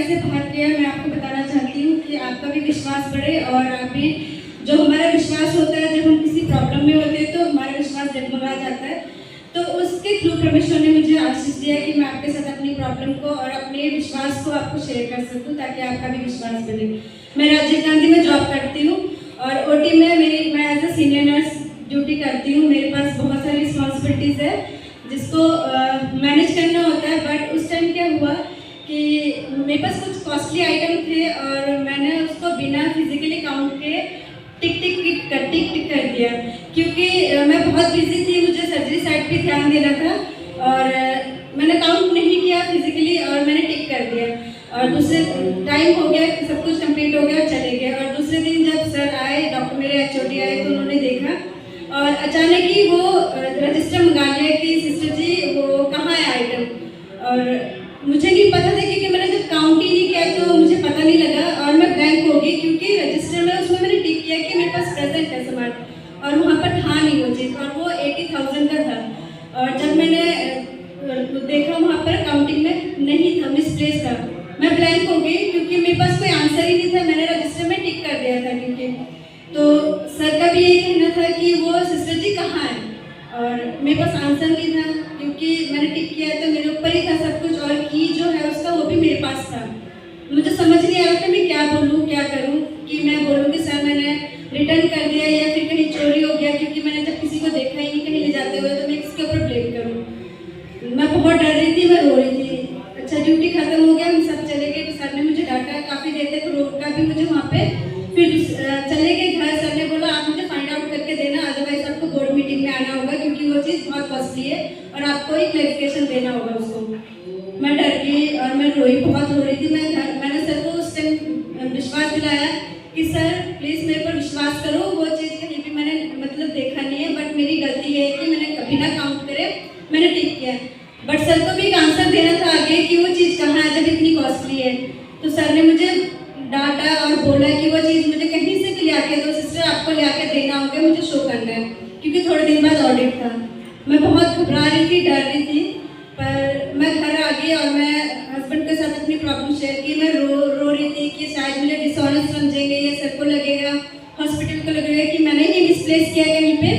कैसे भाग गया, मैं आपको बताना चाहती हूँ कि आपका भी विश्वास बढ़े और आप भी, जो हमारा विश्वास होता है जब हम किसी प्रॉब्लम में होते हैं तो हमारा विश्वास जगमगा जाता है। तो उसके थ्रू परमेश्वर ने मुझे आशीष दिया कि मैं आपके साथ अपनी प्रॉब्लम को और अपने विश्वास को आपको शेयर कर सकूं ताकि आपका भी विश्वास बढ़े। मैं राजीव गांधी में जॉब करती हूँ और ओटी में मैं as a senior nurse duty करती हूँ। मेरे पास बहुत सारी रिस्पॉन्सिबिलिटीज़ है जिसको मैनेज करना होता है। बट उस टाइम क्या हुआ कि मेरे पास कुछ कॉस्टली आइटम थे और मैंने उसको बिना फिजिकली काउंट के टिक कर दिया, क्योंकि मैं बहुत बिजी थी, मुझे सर्जरी साइड पे ध्यान देना था और मैंने काउंट नहीं किया फिजिकली और मैंने टिक कर दिया। और दूसरे टाइम हो गया, सब कुछ कंप्लीट हो गया और चले गए। और दूसरे दिन जब सर आए, डॉक्टर मेरे एचओडी आए, तो उन्होंने देखा और अचानक ही वो रजिस्टर मंगा लिया कि सिस्टर जी वो कहाँ है आइटम। और मुझे नहीं पता था क्योंकि मैंने जब काउंट ही नहीं किया तो मुझे पता नहीं लगा और मैं ब्लैंक हो गई, क्योंकि रजिस्टर में उसमें मैंने टिक किया कि मेरे पास प्रेजेंट है सामान और वहाँ पर था नहीं वो चीज़, और वो 80,000 का था। और जब मैंने देखा वहाँ पर काउंटिंग में नहीं था, मिसप्लेस था, मैं ब्लैंक हो गई क्योंकि मेरे पास कोई आंसर ही नहीं था। मैंने रजिस्टर में टिक कर दिया था क्योंकि, तो सर का भी यही कहना था कि वो सिस्टर जी कहाँ है, और मेरे पास आंसर नहीं था क्योंकि मैंने टिक किया तो मेरे ऊपर ही था सब कुछ, और की जो है उसका वो भी मेरे पास था। मुझे समझ नहीं आ रहा था मैं क्या बोलूँ क्या करूँ, कि मैं बोलूँ कि सर मैंने रिटर्न कर दिया या फिर कहीं चोरी हो गया, क्योंकि मैंने जब किसी को देखा ही नहीं कहीं ले जाते हुए तो मैं किसके ऊपर ब्लेम करूँ। मैं बहुत डर रही थी, मैं रो रही थी। अच्छा ड्यूटी खत्म हो गया, हम सब चले गए, तो सर ने मुझे डांटा, काफ़ी देर तक रोका भी मुझे वहाँ पे। फिर चले गए घर, सर ने बोला आप मुझे फाइंड आउट करके देना, अदरवाइज आपको बोर्ड मीटिंग में आना होगा क्योंकि वो चीज़ बहुत कॉस्टली है और आपको ही क्लैरिफिकेशन देना होगा उसको। मैं डर गई और मैं रोई, बहुत रो रही थी। मैंने सर को उस टाइम विश्वास दिलाया कि सर प्लीज़ मेरे पर विश्वास करो, वो चीज़ कहीं भी मैंने मतलब देखा नहीं है, बट मेरी गलती है कि मैंने कभी ना काउंट करे मैंने टिक किया। बट सर को भी एक आंसर देना था आगे कि वो चीज़ कहाँ है जब इतनी कॉस्टली है। तो सर ने मुझे डांटा और बोला कि वो चीज़ मुझे कहीं से भी ला के दो सिस्टर, आपको ला के देना होगा, मुझे शो करना है, क्योंकि थोड़े दिन बाद ऑडिट था। मैं बहुत घबरा रही थी, डर रही थी, पर मैं घर आ गई और मैं हस्बैंड के साथ अपनी प्रॉब्लम शेयर की। मैं रो रही थी कि शायद मुझे डिसऑनेस्ट समझेंगे या सर को लगेगा, हॉस्पिटल को लगेगा कि मैंने ही मिसप्लेस किया कहीं पे।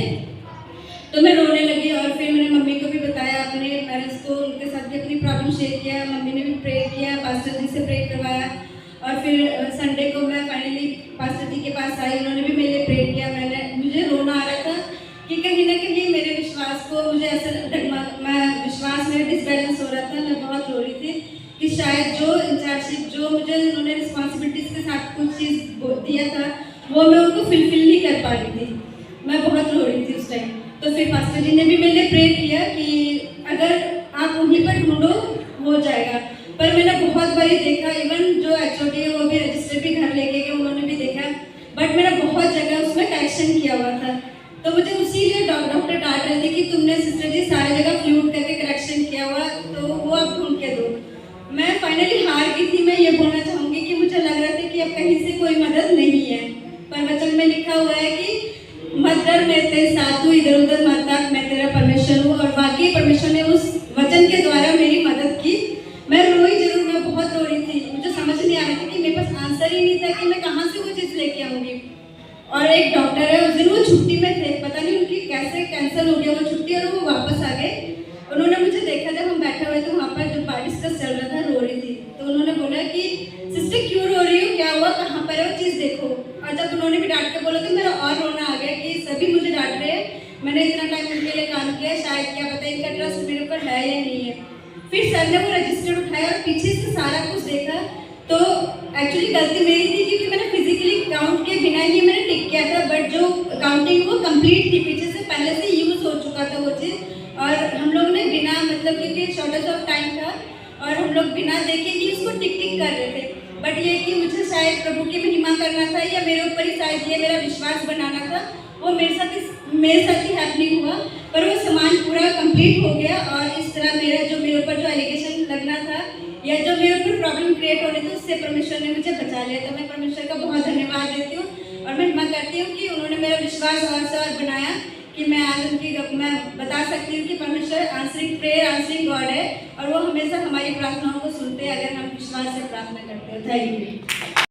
तो मैं रोने लगी और फिर मैंने मम्मी को भी बताया, अपने पेरेंट्स को, उनके साथ भी अपनी प्रॉब्लम शेयर किया। मम्मी ने भी प्रे किया, पास्टर जी से प्रे करवाया और फिर संडे को मैं फाइनली पास्टर जी के पास आई, उन्होंने भी मेरे लिए प्रे किया। मुझे रोना आ रहा था कि कहीं ना कहीं मेरे विश्वास को, मुझे ऐसा मैं विश्वास में डिसबैलेंस हो रहा था। मैं बहुत रो रही थी कि शायद जो इंचार्जशिप, जो मुझे उन्होंने रिस्पॉन्सिबिलिटीज़ के साथ कुछ चीज़ दिया था वो मैं उनको फुलफिल नहीं कर पा रही थी। मैं बहुत रो रही थी उस टाइम। तो फिर पास्टर जी ने भी मेरे लिए प्रे किया कि अगर आप वहीं पर ढूंढो हो जाएगा। पर मैंने बहुत बारी देखा, इवन जो एचओडी है वो भी रजिस्टर भी घर लेके गए, उन्होंने भी देखा, बट मैंने बहुत जगह उसमें करेक्शन किया हुआ था। तो मुझे उसीलिए डॉक्टर डांट रहे थे कि तुमने सिस्टर जी सारी जगह फ्लूट करके करेक्शन किया हुआ, तो वो आप ढूंढ के दो। मैं फाइनली हार गई थी। मैं ये बोलना चाहूँगी कि मुझे लग रहा था कि अब कहीं से कोई मदद नहीं है, पर वचन में लिखा हुआ है कि मत डर मैं तेरे साथ हूँ, इधर उधर मत ताक, मैं तेरा परमेश्वर हूँ। और वाकई परमेश्वर ने उस वचन के द्वारा मेरी मदद की। मैं रोई जरूर, मैं बहुत रो रही थी, मुझे समझ नहीं आ रहा था कि मेरे पास आंसर ही नहीं था कि मैं कहाँ से वो चीज़ लेके आऊँगी। और एक डॉक्टर है, उस दिन वो छुट्टी में थे, पता नहीं उनकी कैसे कैंसिल हो गया वो छुट्टी और वो वापस आ गए। उन्होंने मुझे देखा, जब हम बैठे हुए थे वहाँ पर जो डिस्कस चल रहा था, रो रही थी, तो उन्होंने बोला कि सिस्टर क्यों रो रही हो, क्या हुआ, कहाँ पर है वो चीज़ देखो। और जब उन्होंने भी डांट के बोला तो मेरा और रोना आ गया कि सभी मुझे डांट रहे हैं, मैंने इतना टाइम उनके लिए काम किया, शायद क्या पता इनका ट्रस्ट मेरे ऊपर है या नहीं है। फिर सर ने वो रजिस्टर उठाया और पीछे से सारा कुछ देखा, तो एक्चुअली गलती मेरी थी क्योंकि मैंने फिजिकली काउंट के बिना ही मैंने टिक किया था, बट जो काउंटिंग वो कंप्लीट थी, पीछे से पहले से यूज हो चुका था वो चीज़। और हम लोग ने बिना मतलब, क्योंकि शॉर्टेज ऑफ टाइम था और हम लोग बिना देखे ही उसको टिक कर रहे थे। बट ये कि मुझे शायद प्रभु की महिमा करना था या मेरे ऊपर ही शायद ये मेरा विश्वास बनाना था, वो मेरे साथ ही हैपनिंग हुआ। पर वो सामान पूरा कंप्लीट हो गया और इस तरह मेरे ऊपर जो एलिगेशन लगना था या जो मेरे ऊपर प्रॉब्लम क्रिएट होने थे उससे परमेश्वर ने मुझे बचा लिया। तो मैं परमेश्वर का बहुत धन्यवाद देती हूँ और मैं हिम्मत करती हूँ कि उन्होंने मेरा विश्वास और से और बनाया कि मैं आज मैं बता सकती हूँ कि परमेश्वर आंसरिंग प्रेयर, आंसरिंग गॉड है और वो हमेशा हमारी प्रार्थनाओं को सुनते हैं अगर हम विश्वास विश्वास से प्रार्थना करते हैं। Thank you.